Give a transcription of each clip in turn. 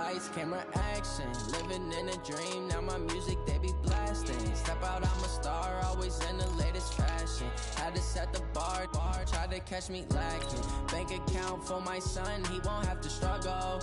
lights, camera, action. Living in a dream, now my music, they be blasting. Step out, I'm a star, always in the latest fashion. Had to set the bar, try to catch me lacking. Bank account for my son, he won't have to struggle.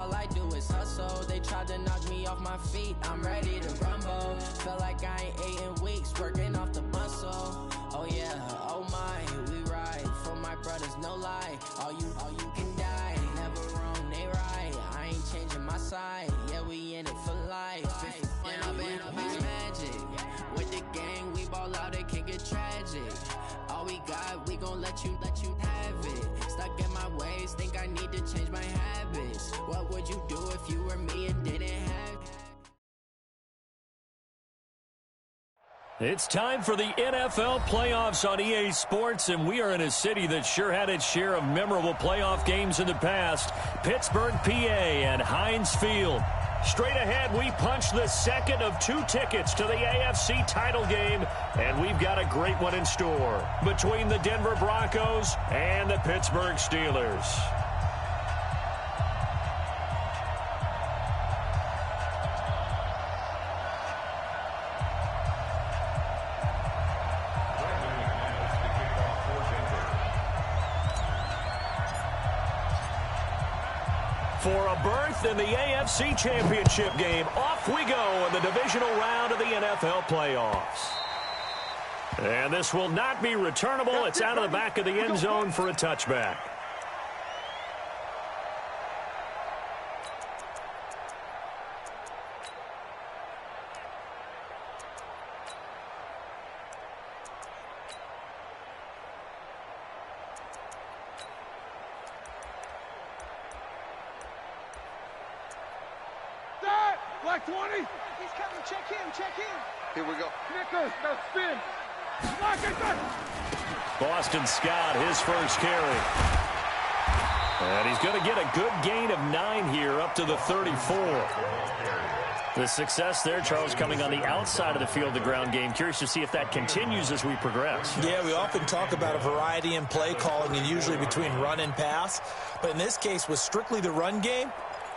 All I do is hustle. They tried to knock me off my feet, I'm ready to rumble. Felt like I ain't ate in weeks, working off the muscle. Oh yeah, oh my, we ride for my brothers, no lie. All you can die, never wrong, they right. I ain't changing my side, yeah, we in it for life. And I've been magic. With the gang, we ball out, it can get tragic. All we got, we gon' let you have it. Stuck in my ways, think I need to change my habits. What would you do if you were me and didn't have it? It's time for the NFL playoffs on EA Sports, and we are in a city that sure had its share of memorable playoff games in the past. Pittsburgh, PA, and Heinz Field. Straight ahead, we punch the second of 2 tickets to the AFC title game, and we've got a great one in store between the Denver Broncos and the Pittsburgh Steelers. For a berth in the AFC Championship game, off we go in the divisional round of the NFL playoffs. And this will not be returnable. It's out of the back of the end zone for a touchback. Black 20. He's coming. Check in. Here we go. Snickers, no spin. Lock it. Boston Scott, his first carry. And he's going to get a good gain of 9 here, up to the 34. The success there, Charles, coming on the outside of the field, the ground game. Curious to see if that continues as we progress. Yeah, we often talk about a variety in play calling, and usually between run and pass. But in this case, with strictly the run game,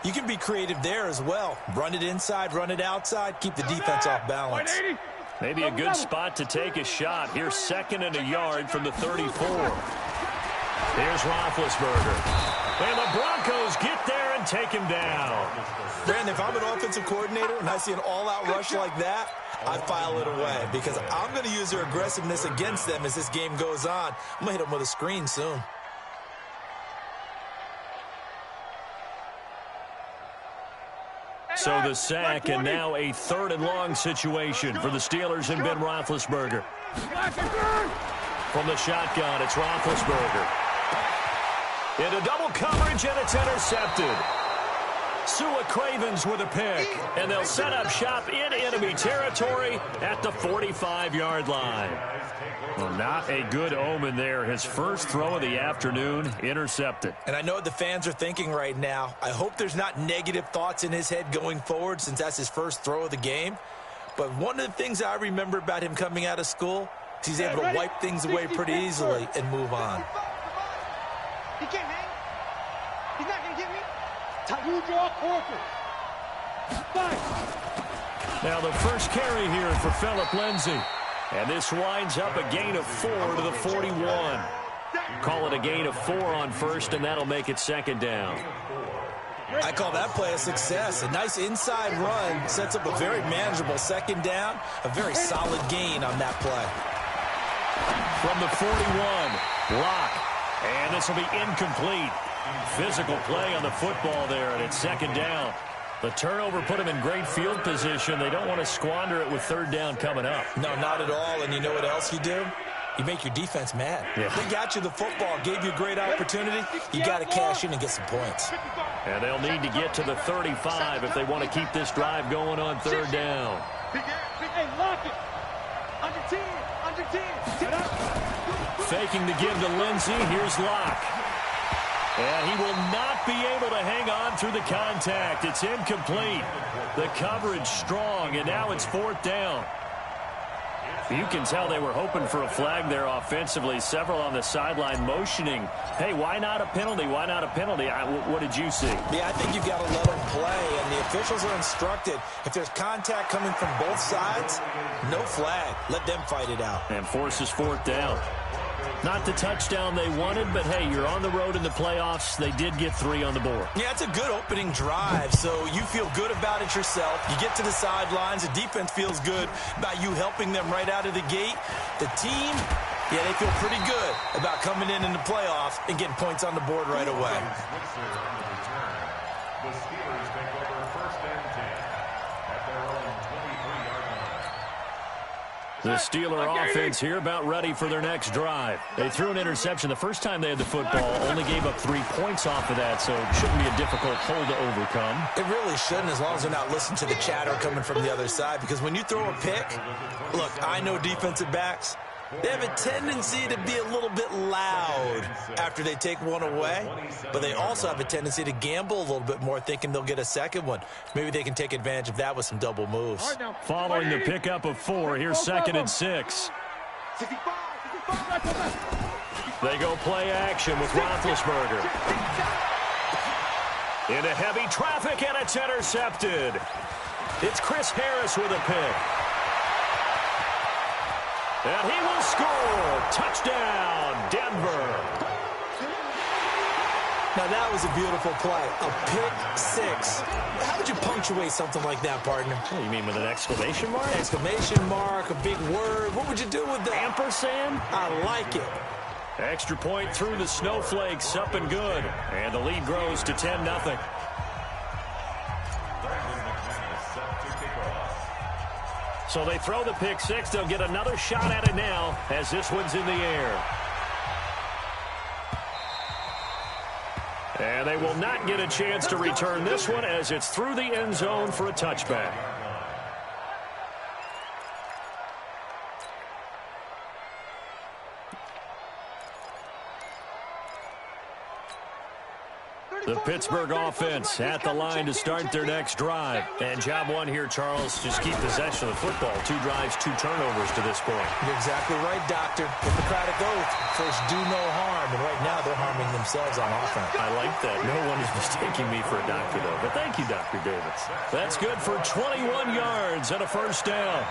you can be creative there as well. Run it inside, run it outside, keep the defense off balance. Maybe a good spot to take a shot. Here's 2nd and a yard from the 34. Here's Roethlisberger. And the Broncos get there and take him down. Brandon, if I'm an offensive coordinator and I see an all-out rush like that, I file it away because I'm going to use their aggressiveness against them as this game goes on. I'm going to hit them with a screen soon. So the sack, and now a 3rd and long situation for the Steelers and Ben Roethlisberger. From the shotgun, it's Roethlisberger. Into double coverage, and it's intercepted. Sua Cravens with a pick, and they'll set up shop in enemy territory at the 45-yard line. Well, not a good omen there. His first throw of the afternoon intercepted. And I know what the fans are thinking right now. I hope there's not negative thoughts in his head going forward since that's his first throw of the game. But one of the things I remember about him coming out of school is he's able to wipe things away pretty easily and move on. He can't hang. He's not going to get me. You draw quarter. Now the first carry here for Phillip Lindsay. And this winds up a gain of 4 to the 41. Call it a gain of 4 on first, and that'll make it 2nd down. I call that play a success. A nice inside run sets up a very manageable 2nd down. A very solid gain on that play. From the 41, block. And this will be incomplete. Physical play on the football there, and it's 2nd down. The turnover put them in great field position. They don't want to squander it with 3rd down coming up. No, not at all. And you know what else you do? You make your defense mad. Yeah. They got you the football, gave you a great opportunity. You got to cash in and get some points. And they'll need to get to the 35 if they want to keep this drive going on 3rd down. Hey, lock it. Under 10. Faking to give to Lindsay. Here's Locke. And he will not be able to hang on through the contact. It's incomplete. The coverage strong, and now it's 4th down. You can tell they were hoping for a flag there offensively. Several on the sideline motioning, hey, why not a penalty? Why not a penalty? What did you see? Yeah, I think you've got to let them play, and the officials are instructed, if there's contact coming from both sides, no flag. Let them fight it out. And forces fourth down. Not the touchdown they wanted, but, hey, you're on the road in the playoffs. They did get 3 on the board. Yeah, it's a good opening drive, so you feel good about it yourself. You get to the sidelines. The defense feels good about you helping them right out of the gate. The team, yeah, they feel pretty good about coming in the playoffs and getting points on the board right away. The Steelers take over 1st and 10 at their own 23-yard line. The Steeler offense here about ready for their next drive. They threw an interception the first time they had the football, only gave up 3 points off of that, so it shouldn't be a difficult hole to overcome. It really shouldn't, as long as they're not listening to the chatter coming from the other side, because when you throw a pick, look, I know defensive backs, they have a tendency to be a little bit loud after they take one away, but they also have a tendency to gamble a little bit more, thinking they'll get a second one. Maybe they can take advantage of that with some double moves. Following the pickup of 4, here's 2nd and 6. They go play action with Roethlisberger. Into heavy traffic, and it's intercepted. It's Chris Harris with a pick. And he will score. Touchdown, Denver. Now, that was a beautiful play. A pick 6. How would you punctuate something like that, partner? You mean with an exclamation mark? Exclamation mark, a big word. What would you do with that? Ampersand? I like it. Extra point through the snowflakes, up and good. And the lead grows to 10-0. So they throw the pick 6. They'll get another shot at it now as this one's in the air. And they will not get a chance to return this one as it's through the end zone for a touchback. The Pittsburgh offense at the line to start their next drive. And job one here, Charles, just keep possession of the football. 2 drives, 2 turnovers to this point. You're exactly right, Doctor. Hippocratic oath. First, do no harm. And right now, they're harming themselves on offense. I like that. No one is mistaking me for a doctor, though. But thank you, Dr. Davis. That's good for 21 yards and a first down.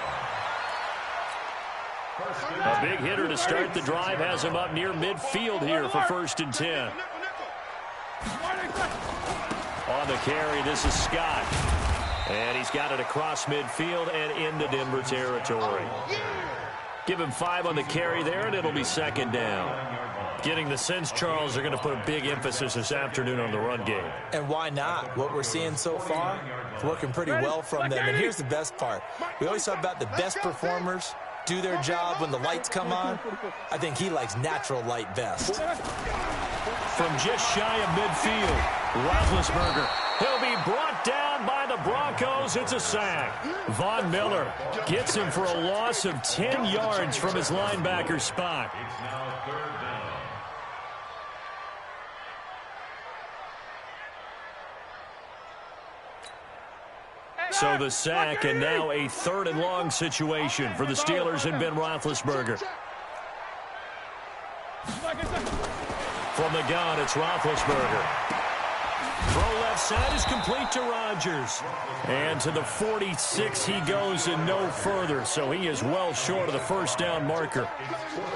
A big hitter to start the drive has him up near midfield here for 1st and 10. On the carry, this is Scott. And he's got it across midfield and into Denver territory. Give him 5 on the carry there, and it'll be 2nd down. Getting the sense, Charles, they're going to put a big emphasis this afternoon on the run game. And why not? What we're seeing so far is working pretty well from them. And here's the best part. We always talk about the best performers do their job when the lights come on. I think he likes natural light best. From just shy of midfield, Roethlisberger. He'll be brought down by the Broncos. It's a sack. Von Miller gets him for a loss of 10 yards from his linebacker spot. It's now 3rd down. So the sack, and now a 3rd and long situation for the Steelers and Ben Roethlisberger. From the gun, it's Roethlisberger. Throw left side is complete to Rodgers. And to the 46 he goes and no further, so he is well short of the first down marker.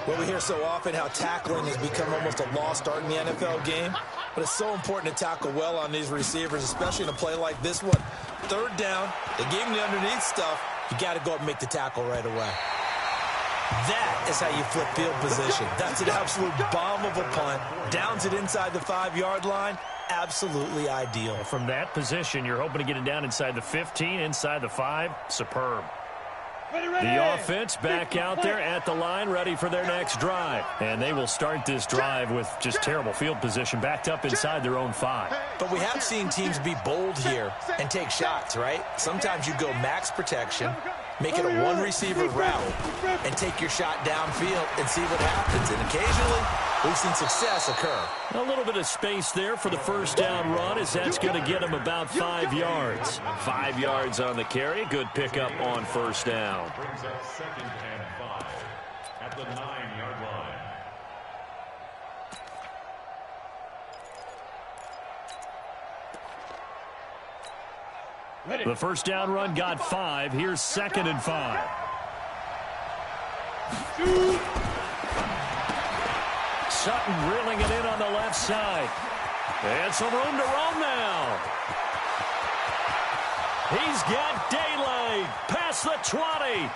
Well, we hear so often how tackling has become almost a lost art in the NFL game, but it's so important to tackle well on these receivers, especially in a play like this one. 3rd down, they gave him the underneath stuff. You got to go up and make the tackle right away. That is how you flip field position. That's an absolute bomb of a punt. Downs it inside the 5-yard line. Absolutely ideal. From that position, you're hoping to get it down inside the 15, inside the 5. Superb. The offense back out there at the line, ready for their next drive. And they will start this drive with just terrible field position, backed up inside their own 5. But we have seen teams be bold here and take shots, right? Sometimes you go max protection, make it a 1-receiver route, and take your shot downfield and see what happens. And occasionally, We've seen success occur. A little bit of space there for the first down run, as that's going to get him about 5 yards. 5 yards on the carry. Good pickup on first down. Brings up 2nd and 5 at the 9-yard line. The first down run got 5. Here's 2nd and 5. Sutton reeling it in on the left side. And some room to roam now. He's got daylight past the 20.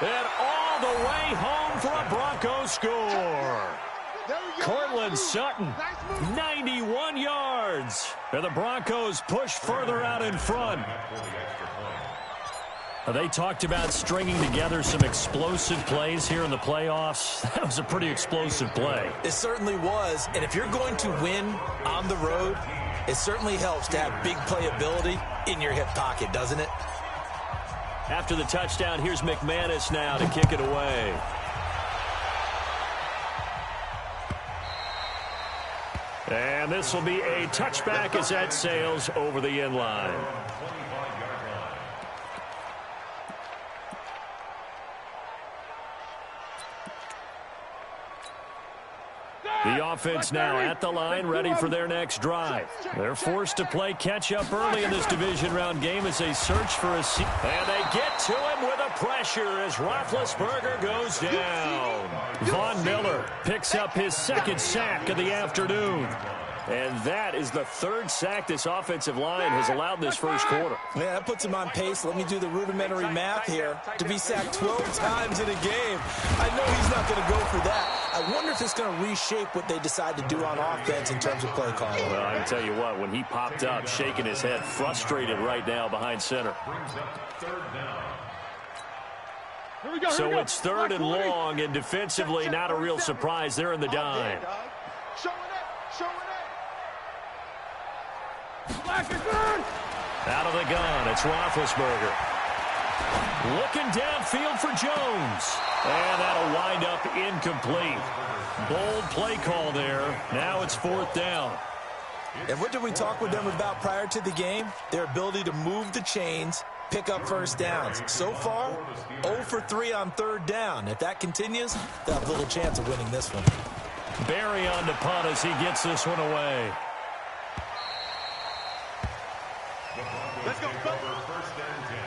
And all the way home for a Broncos score. Cortland Sutton, 91 yards. And the Broncos push further out in front. They talked about stringing together some explosive plays here in the playoffs. That was a pretty explosive play. It certainly was. And if you're going to win on the road, it certainly helps to have big playability in your hip pocket, doesn't it? After the touchdown, here's McManus now to kick it away. And this will be a touchback as that sails over the end line. The offense now at the line, ready for their next drive. They're forced to play catch-up early in this division round game as they search for a seat. And they get to him with a pressure as Roethlisberger goes down. Von Miller picks up his 2nd sack of the afternoon. And that is the 3rd sack this offensive line has allowed in this first quarter. Yeah, that puts him on pace. Let me do the rudimentary math here. To be sacked 12 times in a game, I know he's not going to go for that. I wonder if it's going to reshape what they decide to do on offense in terms of play calling. Well, I can tell you what, when he popped up, shaking his head, frustrated right now behind center. Brings up 3rd down. So it's 3rd and long, and defensively not a real surprise. They're in the dime. Out of the gun, it's Roethlisberger. Looking downfield for Jones. And that'll wind up incomplete. Bold play call there. Now it's 4th down. And what did we talk with them about prior to the game? Their ability to move the chains, pick up first downs. So far, 0 for 3 on 3rd down. If that continues, they'll have little chance of winning this one. Barry on the punt as he gets this one away. Let's go. First and 10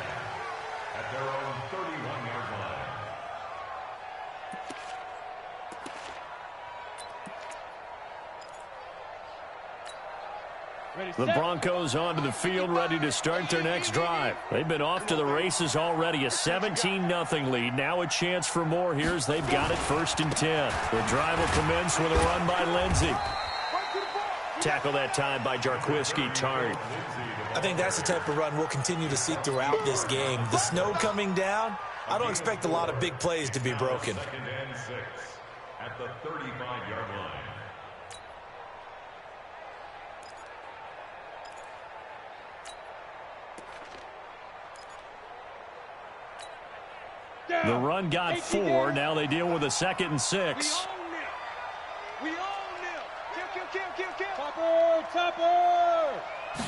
at their own 31-yard line. The Broncos onto the field, ready to start their next drive. They've been off to the races already. A 17-0 lead. Now a chance for more here as they've got it 1st and 10. The drive will commence with a run by Lindsey. Tackle that time by Jarquiski Tartt. I think that's the type of run we'll continue to see throughout this game. The snow coming down, I don't expect a lot of big plays to be broken. 2nd and 6 at the 35-yard line. The run got 4. Now they deal with a 2nd and 6. We own them. Kill. Topper.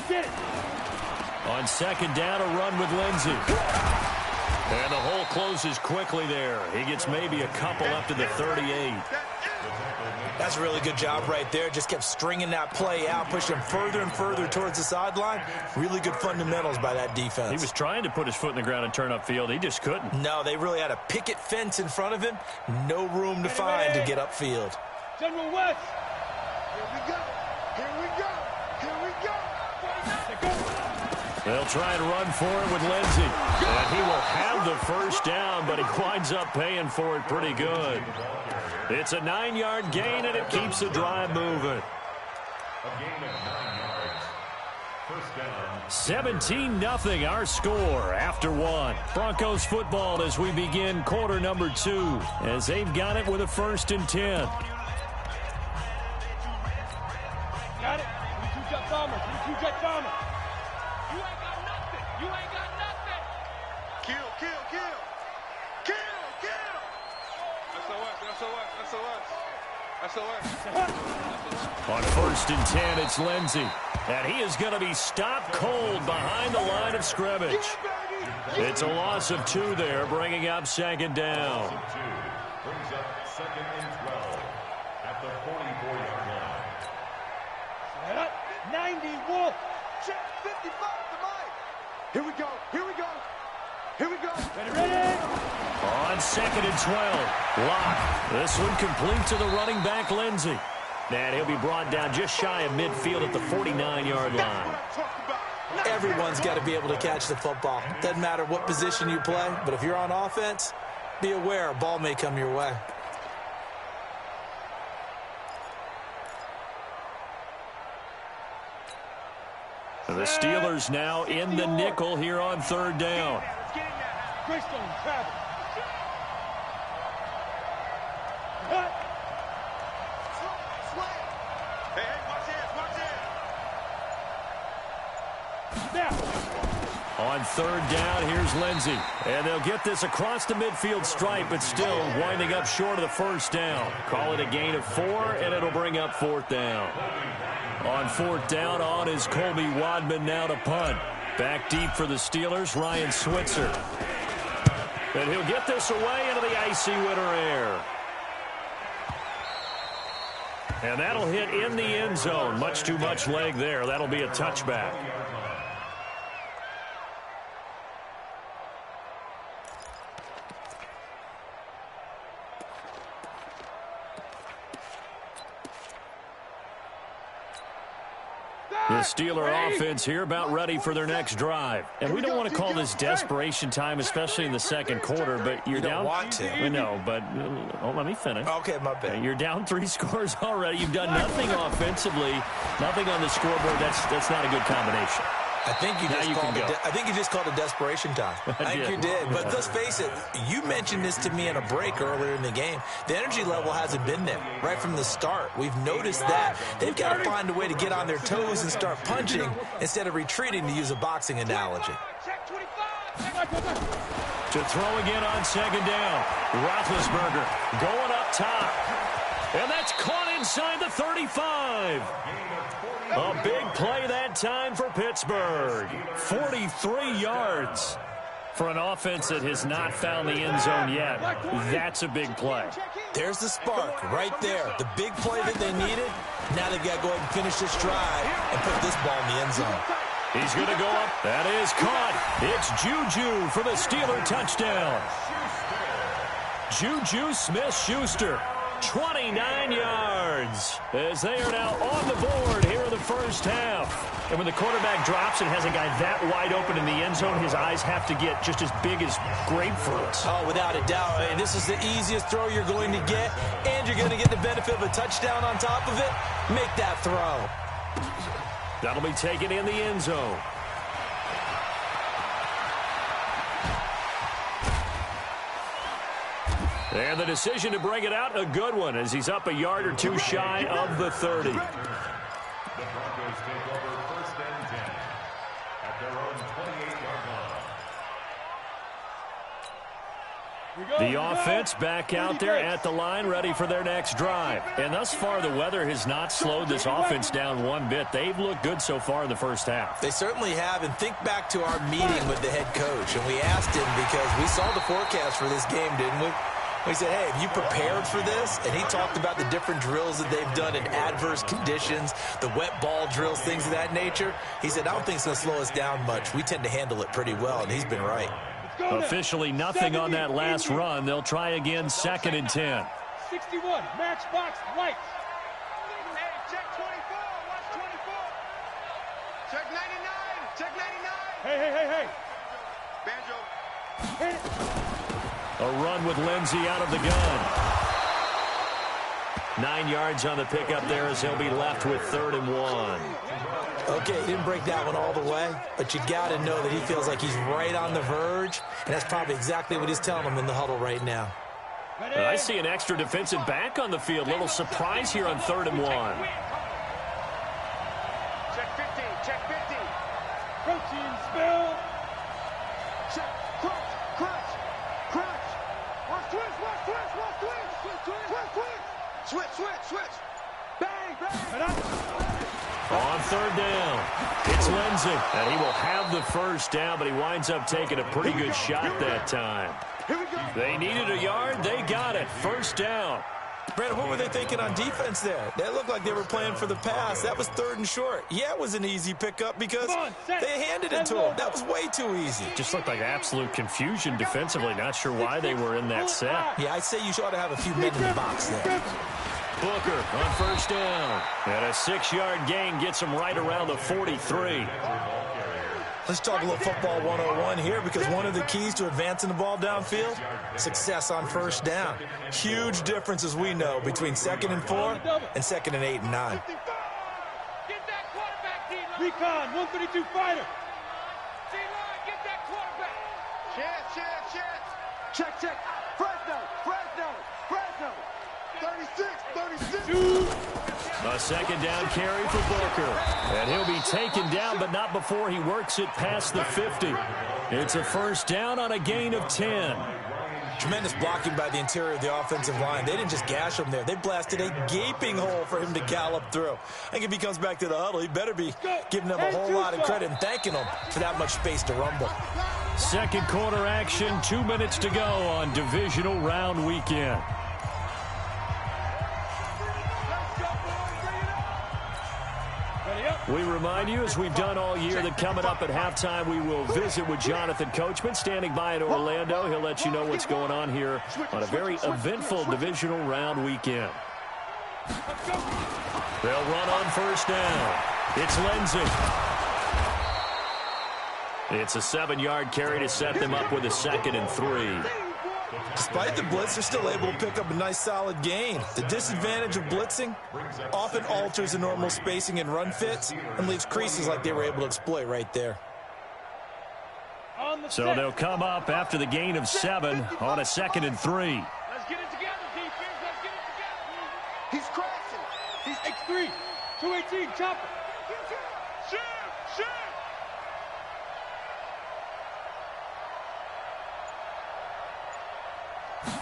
Get it. On 2nd down, a run with Lindsey. And the hole closes quickly there. He gets maybe a couple up to the 38. That's a really good job right there. Just kept stringing that play out, pushing him further and further towards the sideline. Really good fundamentals by that defense. He was trying to put his foot in the ground and turn upfield. He just couldn't. No, they really had a picket fence in front of him. No room to find to get upfield. General West. Here we go. They'll try and run for it with Lindsey. And he will have the first down, but he winds up paying for it pretty good. It's a 9-yard gain, and it keeps the drive moving. A gain of 9 yards. First down. 17-0 our score after 1. Broncos football as we begin quarter number 2, as they've got it with a 1st and 10. Got it. 3-2 jet bomber. You ain't got nothing. Kill. SOS. On 1st and 10, it's Lindsey. And he is going to be stopped cold behind the line of scrimmage. It's a loss of 2 there, bringing up 2nd down. Brings up 2nd and 12 at the 44-yard line. Set up. 90 Wolf. Check 55 to Mike. Here we go. Here we go. Here we go. Ready. On 2nd and 12, Locke. This one complete to the running back, Lindsey. And he'll be brought down just shy of midfield at the 49-yard line. Everyone's got to be able to catch the football. Doesn't matter what position you play, but if you're on offense, be aware a ball may come your way. The Steelers now in the nickel here on 3rd down. On 3rd down, here's Lindsey. And they'll get this across the midfield stripe, but still winding up short of the 1st down. Call it a gain of 4, and it'll bring up 4th down. On 4th down, on is Colby Wadman now to punt. Back deep for the Steelers, Ryan Switzer. And he'll get this away into the icy winter air. And that'll hit in the end zone. Much too much leg there. That'll be a touchback. The Steeler offense here about ready for their next drive. And we don't want to call this desperation time, especially in the 2nd quarter, but you're down. You don't want to. No, but let me finish. Okay, my bad. You're down 3 scores already. You've done nothing offensively, nothing on the scoreboard. That's not a good combination. I think you just called it desperation time. I think you did. But let's face it, you mentioned this to me in a break earlier in the game. The energy level hasn't been there right from the start. We've noticed that. They've got to find a way to get on their toes and start punching instead of retreating, to use a boxing analogy. To throw again on 2nd down. Roethlisberger going up top. And that's caught inside the 35. A big play that time for Pittsburgh. 43 yards for an offense that has not found the end zone yet. That's a big play. There's the spark right there. The big play that they needed. Now they've got to go ahead and finish this drive and put this ball in the end zone. He's going to go up. That is caught. It's Juju for the Steeler touchdown. Juju Smith-Schuster. 29 yards as they are now on the board here in the 1st half. And when the quarterback drops and has a guy that wide open in the end zone, his eyes have to get just as big as grapefruits. Oh, without a doubt. And this is the easiest throw you're going to get, and you're going to get the benefit of a touchdown on top of it. Make that throw. That'll be taken in the end zone. And the decision to bring it out, a good one, as he's up a yard or 2 shy of the 30. The Broncos take over 1st and 10 at their own 28-yard line. The offense back out there at the line, ready for their next drive. And thus far, the weather has not slowed this offense down one bit. They've looked good so far in the 1st half. They certainly have. And think back to our meeting with the head coach. And we asked him, because we saw the forecast for this game, didn't we? We said, hey, have you prepared for this? And he talked about the different drills that they've done in adverse conditions, the wet ball drills, things of that nature. He said, I don't think it's going to slow us down much. We tend to handle it pretty well, and he's been right. Officially nothing on that last run. They'll try again, 2nd and 10. 61, matchbox right. Hey, check 24, watch 24. Check 99, check 99. Hey. Banjo. Hey. A run with Lindsey out of the gun. 9 yards on the pickup there as he'll be left with 3rd and 1. Okay, he didn't break that one all the way, but you got to know that he feels like he's right on the verge, and that's probably exactly what he's telling him in the huddle right now. I see an extra defensive back on the field. Little surprise here on 3rd and 1. Check 50, check 50. Protein spill. Check, crunch. Watch twist. Switch. Bang. On third down, it's Lindsey, and he will have the first down, but he winds up taking a pretty good shot that time. They needed a yard. They got it. First down. Brandon, what were they thinking on defense there? That looked like they were playing for the pass. That was third and short. Yeah, it was an easy pickup because they handed it to him. That was way too easy. Just looked like absolute confusion defensively. Not sure why they were in that set. Yeah, I'd say you ought to have a few men in the box there. Booker on first down. And a 6-yard gain gets him right around the 43. Let's talk a little football 101 here, because one of the keys to advancing the ball downfield, success on first down. Huge difference, as we know, between 2nd and 4 and 2nd and 8 and 9. Get that quarterback, D-line. Recon, 132 fighter. D-line, get that quarterback. Chance. Check. Fresno. 36. A second down carry for Booker. And he'll be taken down, but not before he works it past the 50. It's a first down on a gain of 10. Tremendous blocking by the interior of the offensive line. They didn't just gash him there. They blasted a gaping hole for him to gallop through. I think if he comes back to the huddle, he better be giving them a whole lot of credit and thanking them for that much space to rumble. Second quarter action, 2 minutes to go on divisional round weekend. We remind you, as we've done all year, that coming up at halftime, we will visit with Jonathan Coachman, standing by in Orlando. He'll let you know what's going on here on a very eventful divisional round weekend. They'll run on first down. It's Lindsey. It's a 7-yard carry to set them up with a 2nd and 3. Despite the blitz, they're still able to pick up a nice, solid gain. The disadvantage of blitzing often alters the normal spacing and run fits and leaves creases like they were able to exploit right there. So they'll come up after the gain of 7 on a 2nd and 3. Let's get it together, defense. Let's get it together. He's crashing. He's X3. 218, chopper. Shoot.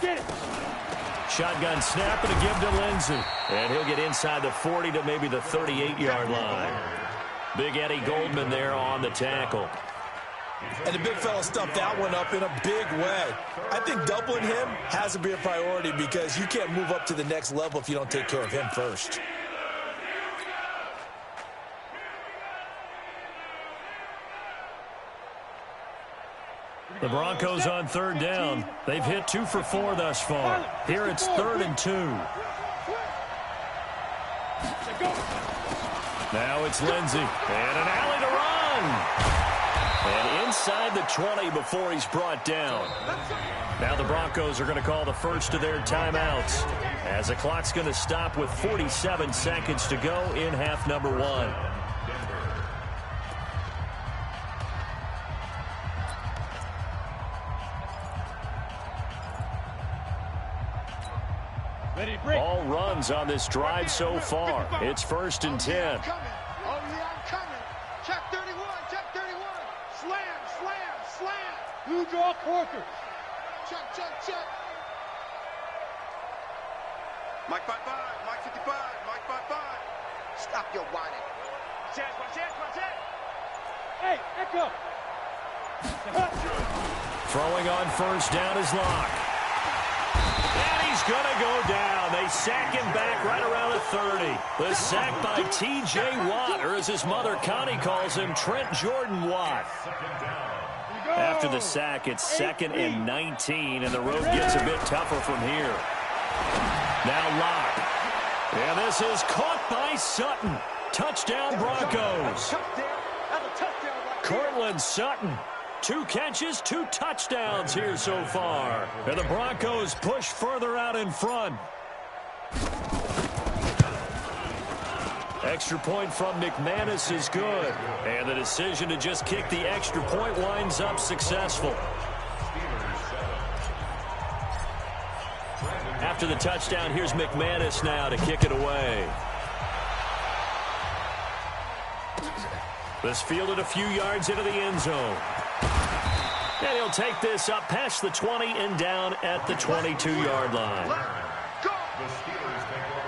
Get it. Shotgun snap and a give to Lindsey. And he'll get inside the 40 to maybe the 38-yard line. Big Eddie Goldman there on the tackle. And the big fella stuffed that one up in a big way. I think doubling him has to be a priority, because you can't move up to the next level if you don't take care of him first. The Broncos on third down. They've hit 2 for 4 thus far. Here it's 3rd and 2. Now it's Lindsey. And an alley to run. And inside the 20 before he's brought down. Now the Broncos are going to call the first of their timeouts, as the clock's going to stop with 47 seconds to go in half number 1. All runs on this drive so far. It's 1st and 10. Oh, yeah, I'm coming. Check 31. Slam. Blue draw Corker. Check. Mike 55. Stop your whining. Chance. Hey, Echo. Throwing on first down is Locke. And he's going to go down. They sack him back right around the 30. The sack by T.J. Watt, or as his mother Connie calls him, Trent Jordan Watt. After the sack, it's 2nd and 19, and the road gets a bit tougher from here. Now Locke. And this is caught by Sutton. Touchdown Broncos. Cortland Sutton. 2 catches, 2 touchdowns here so far. And the Broncos push further out in front. Extra point from McManus is good. And the decision to just kick the extra point winds up successful. After the touchdown, here's McManus now to kick it away. This fielded a few yards into the end zone. And he'll take this up past the 20 and down at the 22-yard line. The Steelers take over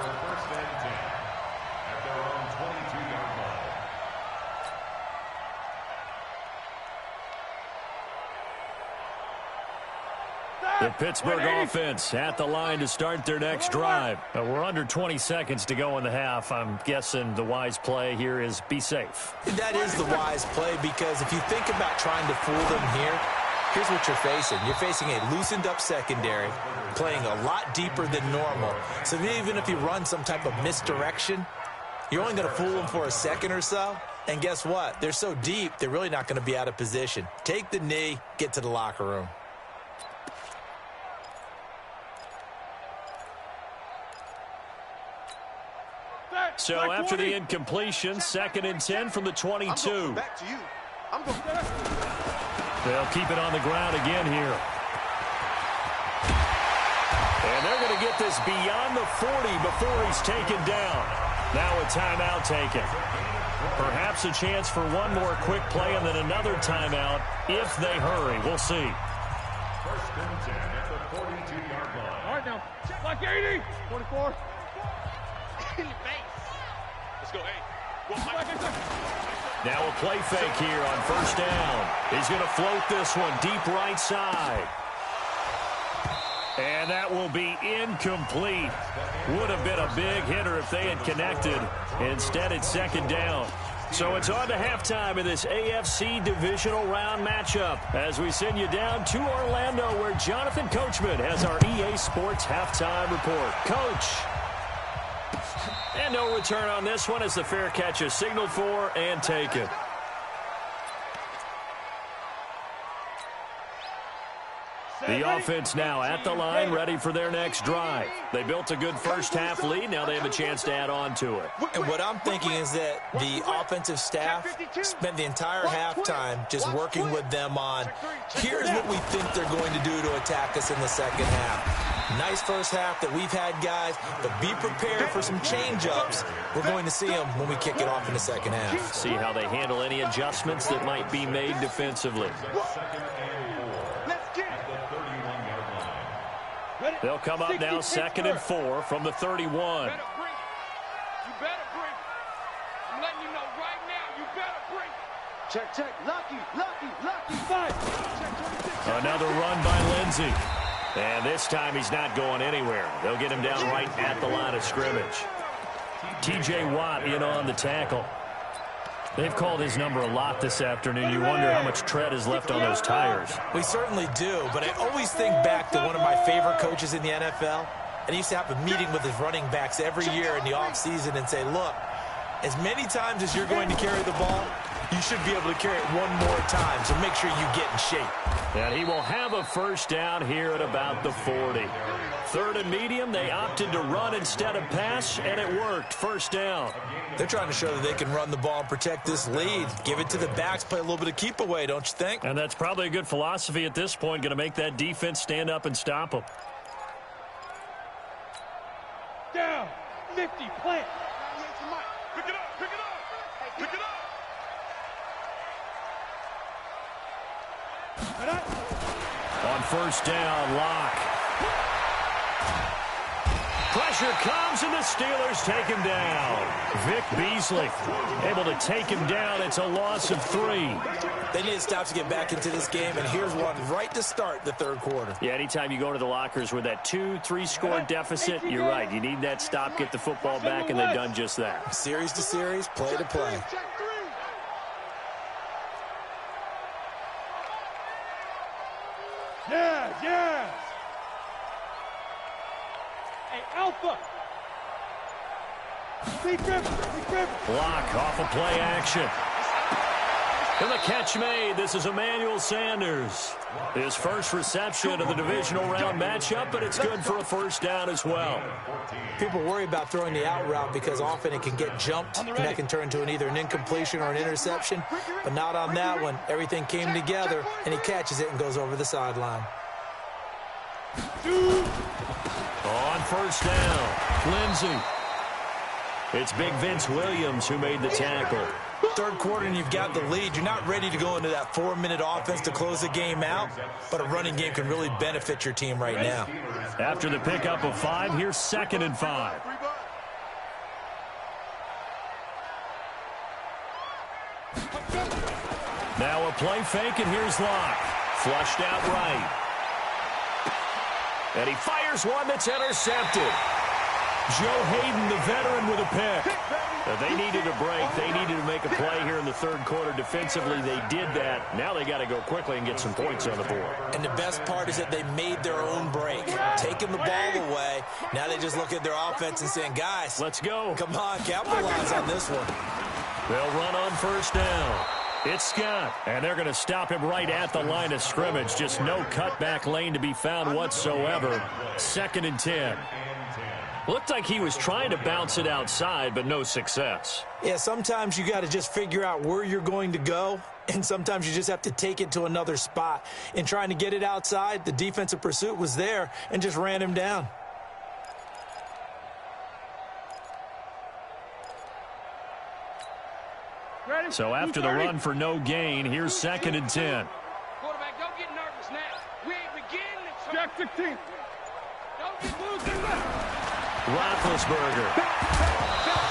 The Pittsburgh offense at the line to start their next drive. We're under 20 seconds to go in the half. I'm guessing the wise play here is be safe. That is the wise play, because if you think about trying to fool them here, here's what you're facing. You're facing a loosened up secondary, playing a lot deeper than normal. So even if you run some type of misdirection, you're only going to fool them for a second or so. And guess what? They're so deep, they're really not going to be out of position. Take the knee, get to the locker room. So after the incompletion, 2nd and 10 from the 22. Back to you. I'm going. They'll keep it on the ground again here. And they're going to get this beyond the 40 before he's taken down. Now a timeout taken. Perhaps a chance for one more quick play and then another timeout if they hurry. We'll see. 1st and 10 at the 42-yard line. All right, now. Like 80. 44. Let's go, Now a play fake here on 1st down. He's going to float this one deep right side. And that will be incomplete. Would have been a big hitter if they had connected. Instead, it's 2nd down. So it's on to halftime in this AFC divisional round matchup as we send you down to Orlando, where Jonathan Coachman has our EA Sports halftime report. Coach. And no return on this one as the fair catch is signaled for and taken. The offense now at the line, ready for their next drive. They built a good first half lead. Now they have a chance to add on to it. And what I'm thinking is that the offensive staff spent the entire halftime just working with them on, here's what we think they're going to do to attack us in the second half. Nice first half that we've had, guys, but be prepared for some change-ups. We're going to see them when we kick it off in the second half. See how they handle any adjustments that might be made defensively. They'll come up now 2nd and 4 from the 31. You better bring. I'm letting you know right now, you better bring. Check. Lucky. 5. Another run by Lindsey. And this time he's not going anywhere. They'll get him down right at the line of scrimmage. T.J. Watt in on the tackle. They've called his number a lot this afternoon. You wonder how much tread is left on those tires. We certainly do, but I always think back to one of my favorite coaches in the NFL, and he used to have a meeting with his running backs every year in the offseason and say, look, as many times as you're going to carry the ball, you should be able to carry it one more time, so make sure you get in shape. And he will have a first down here at about the 40. 3rd and medium, they opted to run instead of pass, and it worked. First down. They're trying to show that they can run the ball and protect this lead. Give it to the backs, play a little bit of keep away, don't you think? And that's probably a good philosophy at this point, going to make that defense stand up and stop them. Down. 50. Plant. Pick it up. On first down, Locke. Pressure comes, and the Steelers take him down. Vic Beasley able to take him down. It's a loss of 3. They need to stop to get back into this game, and here's one right to start the 3rd quarter. Yeah, anytime you go to the lockers with that 2-3 score deficit, you're right. You need that stop, get the football back, and they've done just that. Series to series, play to play. Yeah. Hey, Alpha. Big grip. Block off of play action. And the catch made. This is Emmanuel Sanders. His first reception of the divisional round matchup, but it's good for a first down as well. People worry about throwing the out route because often it can get jumped, and that can turn into either an incompletion or an interception. But not on that one. Everything came together, and he catches it and goes over the sideline. On first down, Lindsey. It's big Vince Williams who made the tackle. 3rd quarter, and you've got the lead. You're not ready to go into that 4-minute offense to close the game out, but a running game can really benefit your team right now. After the pickup of 5, here's 2nd and 5. Now a play fake, and here's Locke. Flushed out right. And he fires one that's intercepted. Joe Hayden, the veteran, with a pick. They needed a break. They needed to make a play here in the third quarter. Defensively, they did that. Now they got to go quickly and get some points on the board. And the best part is that they made their own break. Taking the ball away. Now they just look at their offense and saying, guys, let's go. Come on, capitalize on this one. They'll run on first down. It's Scott, and they're going to stop him right at the line of scrimmage. Just no cutback lane to be found whatsoever. 2nd and 10. Looked like he was trying to bounce it outside, but no success. Yeah, sometimes you got to just figure out where you're going to go, and sometimes you just have to take it to another spot. In trying to get it outside, the defensive pursuit was there and just ran him down. So after the run for no gain, here's 2nd and 10. Quarterback, don't get nervous now. We ain't beginning. Jack 16. Don't get losing. Roethlisberger.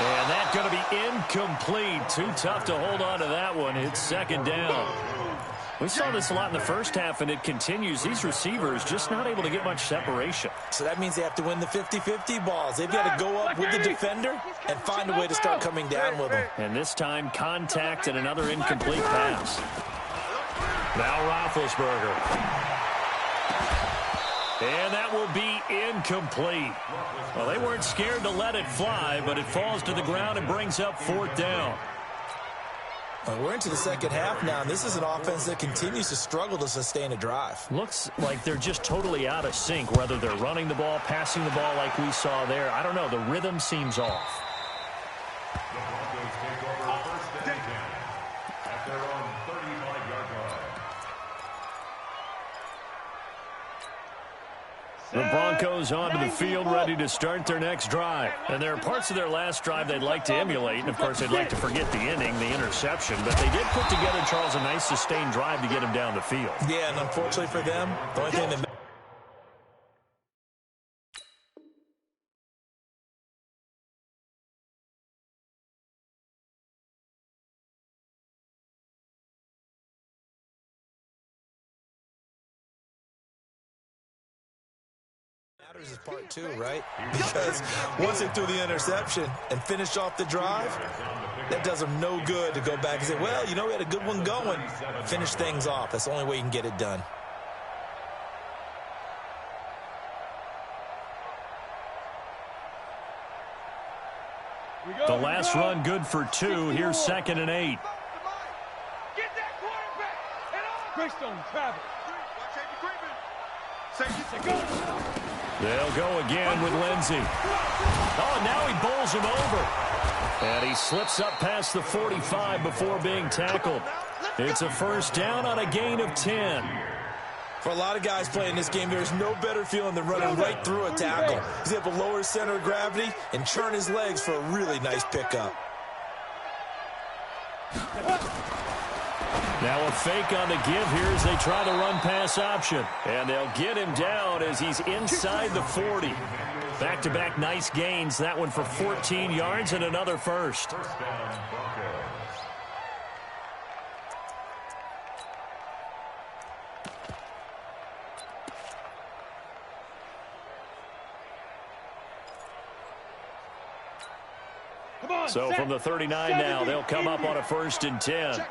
And that's going to be incomplete. Too tough to hold on to that one. It's 2nd down. We saw this a lot in the first half, and it continues. These receivers just not able to get much separation. So that means they have to win the 50-50 balls. They've got to go up with the defender and find a way to start coming down with them. And this time, contact and another incomplete pass. Now Roethlisberger. And that will be incomplete. Well, they weren't scared to let it fly, but it falls to the ground and brings up 4th down. Well, we're into the second half now, and this is an offense that continues to struggle to sustain a drive. Looks like they're just totally out of sync, whether they're running the ball, passing the ball like we saw there. I don't know. The rhythm seems off. The Broncos take over 1st and 10 at their own 35-yard line. The Broncos onto the field, ready to start their next drive. And there are parts of their last drive they'd like to emulate. And, of course, they'd like to forget the inning, the interception. But they did put together, Charles, a nice sustained drive to get him down the field. Yeah, and unfortunately for them, the only thing that matters is part 2, right? Because once they threw the interception and finished off the drive, that does them no good to go back and say, well, you know, we had a good one going. Finish things off. That's the only way you can get it done. The last run good for 2. Here's 2nd and 8. Get that quarterback. Greystone travel. They'll go again with Lindsey. Oh, now he bowls him over. And he slips up past the 45 before being tackled. It's a 1st down on a gain of 10. For a lot of guys playing this game, there's no better feeling than running right through a tackle. He's able to lower his center of gravity and churn his legs for a really nice pickup. Now a fake on the give here as they try the run-pass option. And they'll get him down as he's inside the 40. Back-to-back nice gains. That one for 14 yards and another 1st. So from the 39 now, they'll come up on a 1st and 10. Check.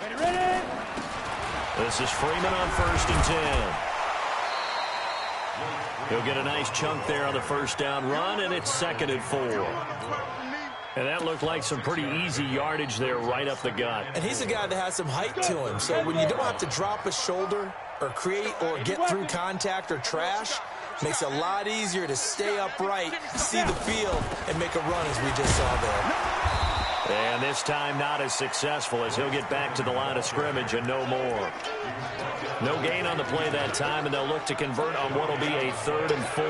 Ready. This is Freeman on 1st and 10. He'll get a nice chunk there on the 1st down run, and it's 2nd and 4. And that looked like some pretty easy yardage there right up the gut. And he's a guy that has some height to him, so when you don't have to drop a shoulder or create or get through contact or trash, makes it a lot easier to stay upright, see the field, and make a run as we just saw there. And this time not as successful as he'll get back to the line of scrimmage and no more. No gain on the play that time, and they'll look to convert on what will be a 3rd and 4.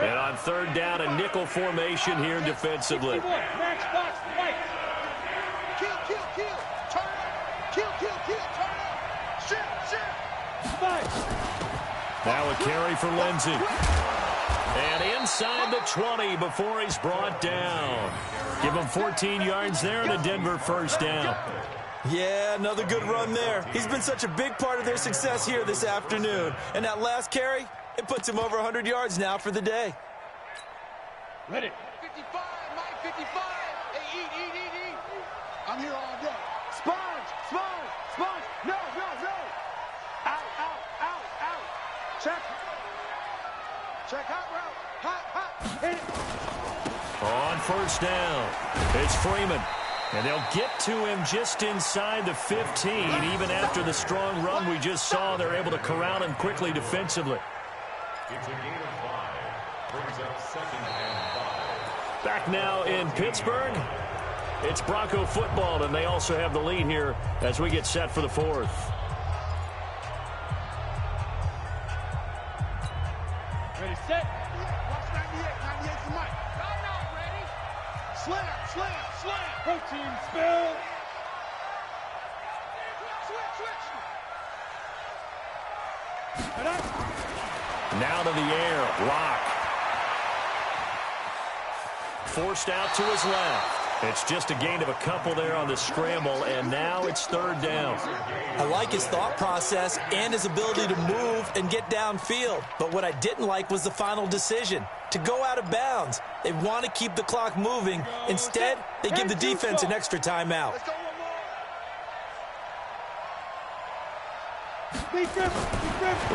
And on 3rd down, a nickel formation here defensively. Max box, right. Kill. Turn up. Kill. Turn up. Shit. Now a carry for Lindsey. And inside the 20 before he's brought down. Give him 14 yards there and a Denver 1st down. Yeah, another good run there. He's been such a big part of their success here this afternoon. And that last carry, it puts him over 100 yards now for the day. Ready. 55, Mike, 55. Hey, eat. I'm here all day. Sponge. No. Out. Check hot route. Hot. Hit it. On first down, it's Freeman. And they'll get to him just inside the 15. Even after the strong run we just saw, they're able to corral him quickly defensively. It's a gain of 5. Brings up 2nd and 5. Back now in Pittsburgh, it's Bronco football, and they also have the lead here as we get set for the 4th. Ready, set. Watch 98 for Mike. No, ready. Slam. Protein spill. Switch. Now to the air, Lock. Forced out to his left. It's just a gain of a couple there on the scramble, and now it's 3rd down. I like his thought process and his ability to move and get downfield. But what I didn't like was the final decision, to go out of bounds. They want to keep the clock moving. Instead, they give the defense an extra timeout.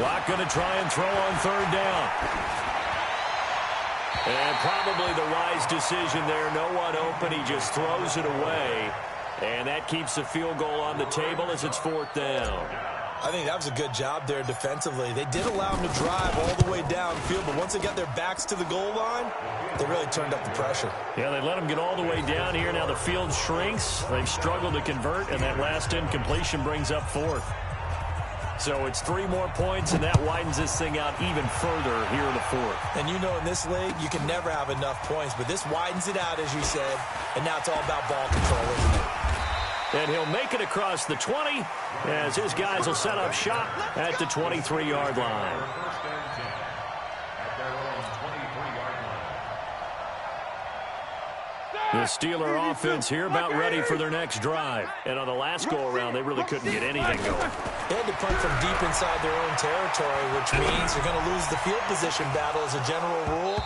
Lock going to try and throw on 3rd down. And probably the wise decision there. No one open. He just throws it away. And that keeps the field goal on the table as it's 4th down. I think that was a good job there defensively. They did allow him to drive all the way downfield, but once they got their backs to the goal line, they really turned up the pressure. Yeah, they let him get all the way down here. Now the field shrinks. They've struggled to convert, and that last incompletion brings up 4th. So it's 3 more points, and that widens this thing out even further here in the 4th. And you know in this league, you can never have enough points, but this widens it out, as you said, and now it's all about ball control, isn't it? And he'll make it across the 20 as his guys will set up shop at the 23-yard line. First and 10 at their own 23-yard line. The Steeler offense here about ready for their next drive. And on the last go-around, they really couldn't get anything going. They had to punt from deep inside their own territory, which means they're going to lose the field position battle as a general rule.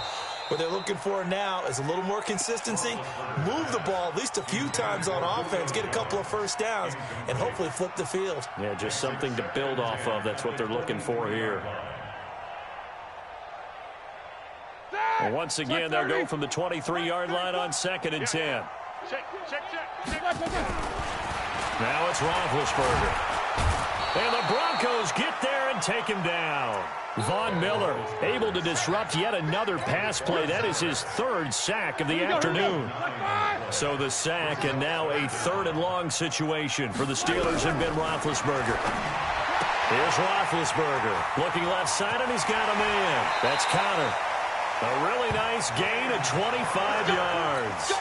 What they're looking for now is a little more consistency, move the ball at least a few times on offense, get a couple of first downs, and hopefully flip the field. Yeah, just something to build off of. That's what they're looking for here. Well, once again, they'll go from the 23-yard line on 2nd and 10. Check. Now it's Roethlisberger. And the Broncos get there and take him down. Von Miller able to disrupt yet another pass play. That is his 3rd sack of the afternoon. So the sack, and now a 3rd and long situation for the Steelers and Ben Roethlisberger. Here's Roethlisberger looking left side, and he's got a man. That's Connor. A really nice gain of 25 yards.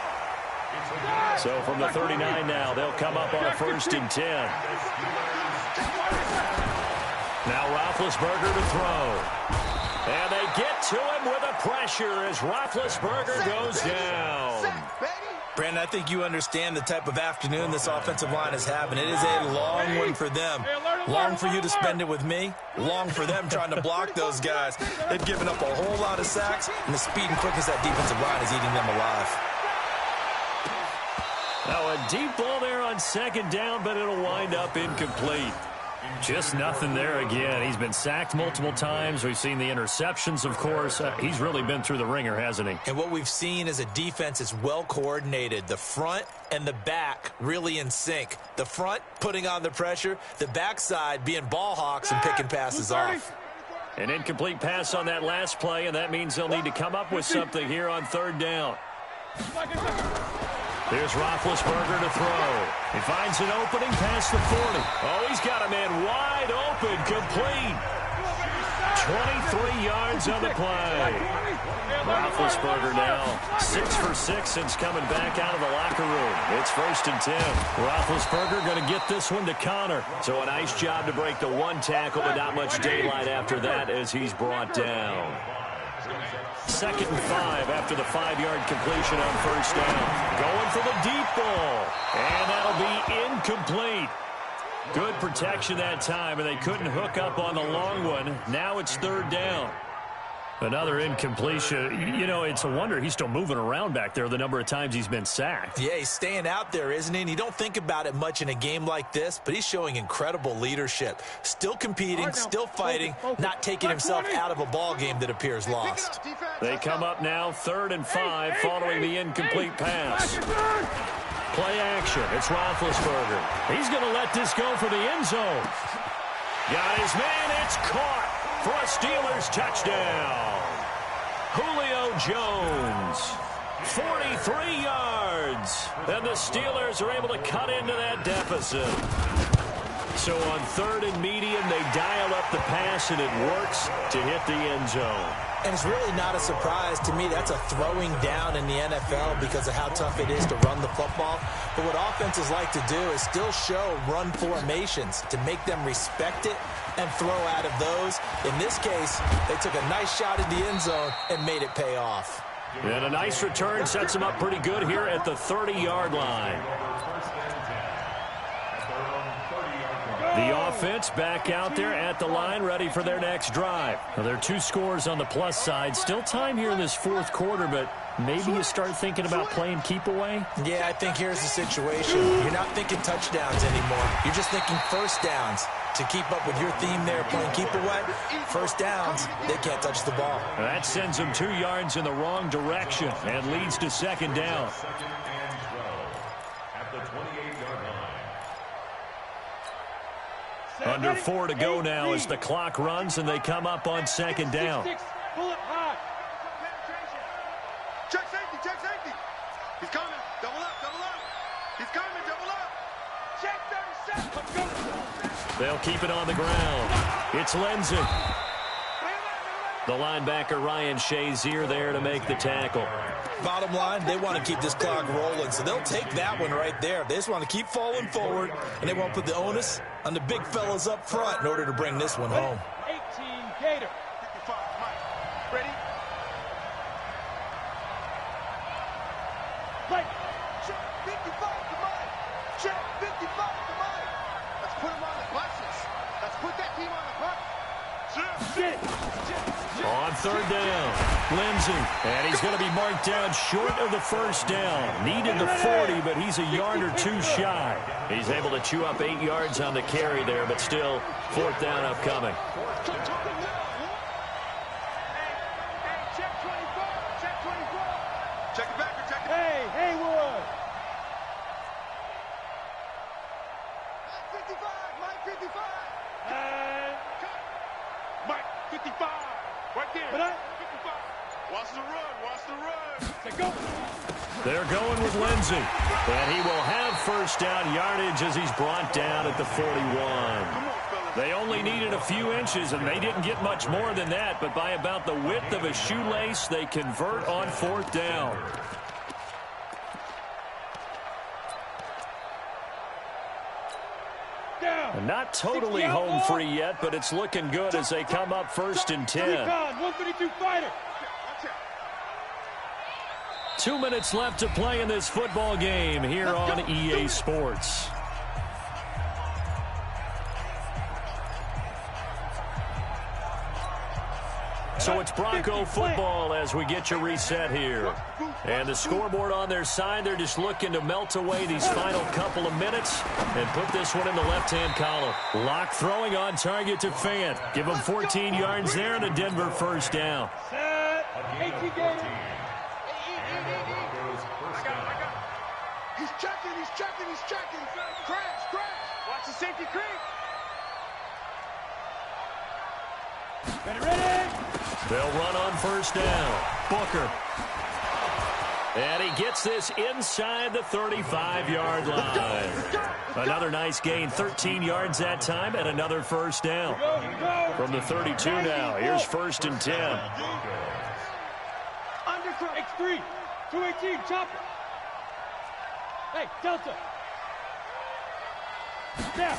So from the 39 now, they'll come up on a 1st and 10. Now Roethlisberger to throw. And they get to him with a pressure as Roethlisberger goes down. Brandon, I think you understand the type of afternoon this offensive line is having. It is a long one for them. Long for you to spend it with me. Long for them trying to block those guys. They've given up a whole lot of sacks, and the speed and quickness of that defensive line is eating them alive. Now a deep ball there on 2nd down, but it'll wind up incomplete. Just nothing there again. He's been sacked multiple times. We've seen the interceptions, of course. He's really been through the ringer, hasn't he? And what we've seen is a defense that's well coordinated. The front and the back really in sync. The front putting on the pressure, the backside being ball hawks and picking passes off. An incomplete pass on that last play, and that means they'll need to come up with something here on 3rd down. Here's Roethlisberger to throw. He finds an opening past the 40. Oh, he's got a man wide open, complete. 23 yards on the play. Roethlisberger now 6 for 6 since coming back out of the locker room. It's 1st and 10. Roethlisberger going to get this one to Connor. So a nice job to break the 1 tackle, but not much daylight after that as he's brought down. 2nd and 5 after the 5-yard completion on first down. Going for the deep ball. And that'll be incomplete. Good protection that time, and they couldn't hook up on the long one. Now it's 3rd down. Another incompletion. You know, it's a wonder he's still moving around back there the number of times he's been sacked. Yeah, he's staying out there, isn't he? And you don't think about it much in a game like this, but he's showing incredible leadership. Still competing, still fighting, not taking himself out of a ball game that appears lost. They come up now 3rd and 5 following the incomplete pass. Play action. It's Roethlisberger. He's going to let this go for the end zone. Got his man. It's caught for a Steelers touchdown. Julio Jones, 43 yards. And the Steelers are able to cut into that deficit. So on 3rd and medium, they dial up the pass, and it works to hit the end zone. And it's really not a surprise to me. That's a throwing down in the NFL because of how tough it is to run the football. But what offenses like to do is still show run formations to make them respect it and throw out of those. In this case, they took a nice shot at the end zone and made it pay off. And a nice return sets them up pretty good here at the 30-yard line. The offense back out there at the line, ready for their next drive. Now, there are 2 scores on the plus side. Still time here in this 4th quarter, but maybe you start thinking about playing keep away? Yeah, I think here's the situation. You're not thinking touchdowns anymore. You're just thinking first downs. To keep up with your theme there, playing keep away, first downs, they can't touch the ball. That sends them 2 yards in the wrong direction and leads to 2nd down. Under 4 to go now as the clock runs, and they come up on 2nd down. Pull it high. Check safety. He's coming. Double up. He's coming, double up. Check 37. Let's go. They'll keep it on the ground. It's Lenzen. The linebacker, Ryan Shazier, there to make the tackle. Bottom line, they want to keep this clock rolling, so they'll take that one right there. They just want to keep falling forward, and they won't put the onus on the big fellas up front in order to bring this one home. 18 Gator. 55, Mike. Ready? Play. Check 55 to Mike. Check 55 to Mike. Let's put him on the buses. Let's put that team on the bus. On 3rd down, Lenzen, and he's going to be marked down short of the first down. Needed the 40, but he's a yard or 2 shy. He's able to chew up 8 yards on the carry there, but still 4th down upcoming. Check 24. Check 24. Check it back. Check it. Hey, Haywood. Mike 55. Mike 55. Mike 55. Right there. 55. Watch the run. Let's go. They're going with Lindsey, and he will have first down yardage as he's brought down at the 41. They only needed a few inches, and they didn't get much more than that, but by about the width of a shoelace, they convert on 4th down. And not totally home free yet, but it's looking good as they come up 1st and 10. 132 fighter. 2 minutes left to play in this football game here on EA Sports. So it's Bronco football as we get you reset here. And the scoreboard on their side, they're just looking to melt away these final couple of minutes and put this one in the left-hand column. Lock throwing on target to Fant. Give him 14 yards there and a Denver first down. Set. 18 Gator. He's checking. Crash. Watch the safety creep. Ready. They'll run on first down. Booker. And he gets this inside the 35-yard line. Another nice gain, 13 yards that time, and another first down. From the 32 now, here's 1st and 10. Underthrow. X3. 218. Chopper. Hey, Delta. Step.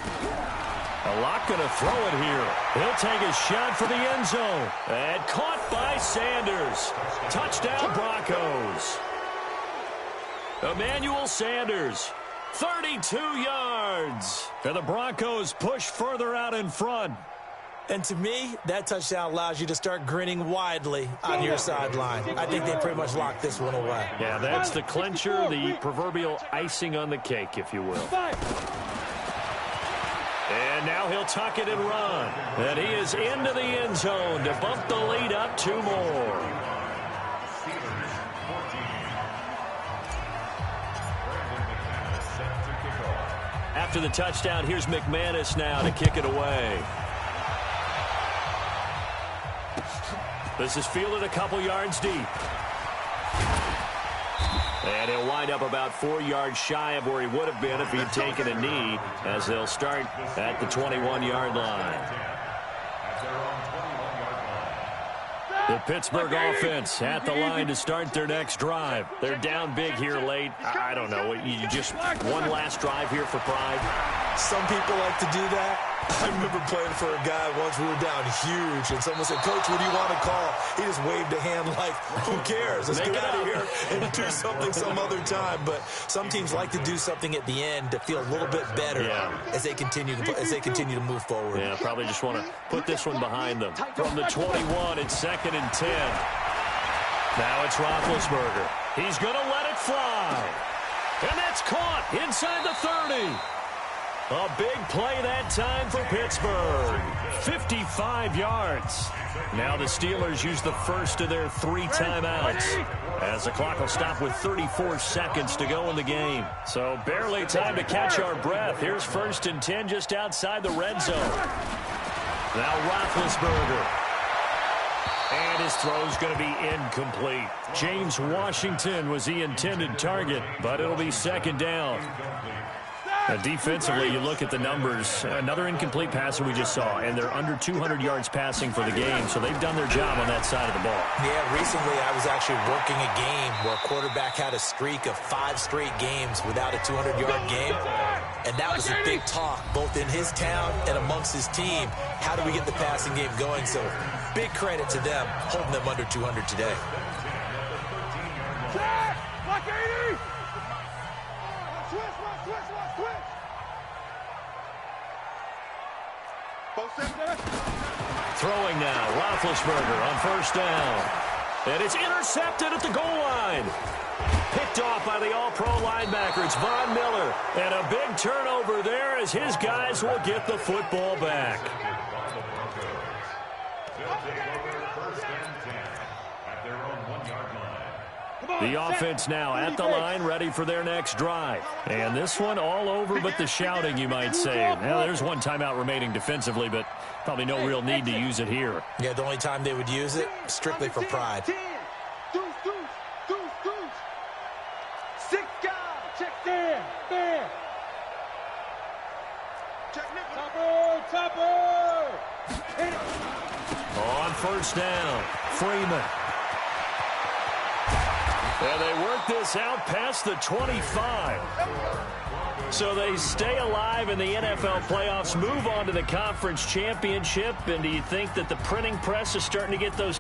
A lot going to throw it here. He'll take a shot for the end zone. And caught by Sanders. Touchdown, Broncos. Emmanuel Sanders, 32 yards. And the Broncos push further out in front. And to me, that touchdown allows you to start grinning widely on your sideline. I think they pretty much locked this one away. Yeah, that's the clincher, the proverbial icing on the cake, if you will. And now he'll tuck it and run. And he is into the end zone to bump the lead up 2 more. After the touchdown, here's McManus now to kick it away. This is fielded a couple yards deep. And he'll wind up about 4 yards shy of where he would have been if he'd taken a knee, as they'll start at the 21-yard line. The Pittsburgh offense at the line to start their next drive. They're down big here late. I don't know. You just one last drive here for pride. Some people like to do that. I remember playing for a guy once. We were down huge, and someone said, "Coach, what do you want to call?" He just waved a hand like, "Who cares? Let's get out of here and do something some other time." But some teams like to do something at the end to feel a little bit better as they continue to move forward. Yeah, probably just want to put this one behind them. From the 21, it's 2nd and 10. Now it's Roethlisberger. He's going to let it fly. And that's caught inside the 30. A big play that time for Pittsburgh. 55 yards. Now the Steelers use the first of their 3 timeouts, as the clock will stop with 34 seconds to go in the game. So barely time to catch our breath. Here's 1st and 10 just outside the red zone. Now Roethlisberger. And his throw's going to be incomplete. James Washington was the intended target, but it'll be 2nd down. Defensively, you look at the numbers. Another incomplete passer we just saw, and they're under 200 yards passing for the game, so they've done their job on that side of the ball. Yeah, recently I was actually working a game where a quarterback had a streak of 5 straight games without a 200-yard game, and that was a big talk, both in his town and amongst his team. How do we get the passing game going? So big credit to them, holding them under 200 today. Block 80! Switch! Throwing now, Roethlisberger on 1st down. And it's intercepted at the goal line. Picked off by the all-pro linebacker. It's Von Miller. And a big turnover there as his guys will get the football back. The offense now at the line, ready for their next drive. And this one all over but the shouting, you might say. Well, there's 1 timeout remaining defensively, but probably no real need to use it here. Yeah, the only time they would use it, strictly for pride. Deuce. 6 guys. Check there. Check Topper. On 1st down, Freeman. And they work this out past the 25. So they stay alive in the NFL playoffs, move on to the conference championship. And do you think that the printing press is starting to get those